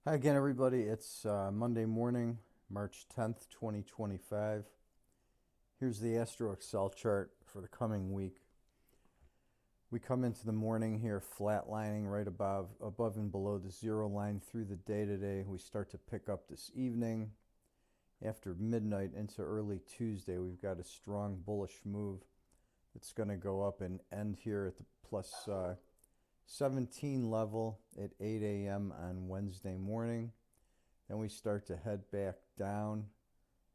Hi again, everybody. It's Monday morning, March 10th, 2025. Here's the Astro Excel chart for the coming week. We come into the morning here flatlining right above and below the zero line through the day today. We start to pick up this evening. After midnight into early Tuesday, we've got a strong bullish move that's going to go up and end here at the plus 17 level at 8 a.m. on Wednesday morning. Then we start to head back down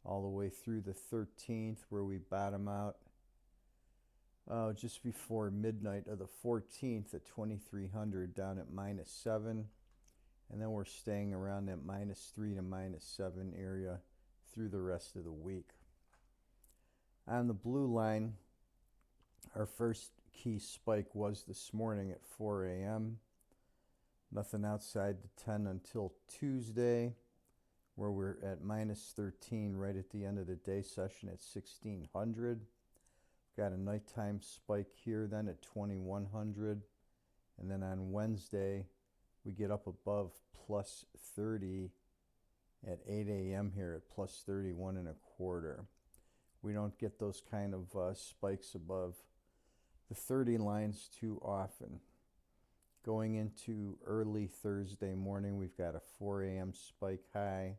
all the way through the 13th, where we bottom out just before midnight of the 14th at 2300 down at -7. And then we're staying around that -3 to -7 area through the rest of the week. On the blue line, our first key spike was this morning at 4 a.m. Nothing outside the 10 until Tuesday, where we're at -13 right at the end of the day session at 1600. Got a nighttime spike here then at 2100. And then on Wednesday, we get up above plus 30 at 8 a.m. here at plus 31 and a quarter. We don't get those kind of spikes above the 30 lines too often. Going into early Thursday morning, we've got a 4 a.m. spike high,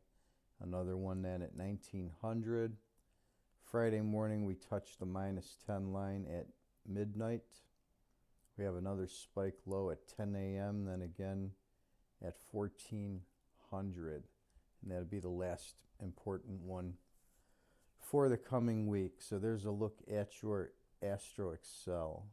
another one then at 1900. Friday morning, we touch the -10 line at midnight. We have another spike low at 10 a.m., then again at 1400. And that'll be the last important one for the coming week. So there's a look at your Astro Excel.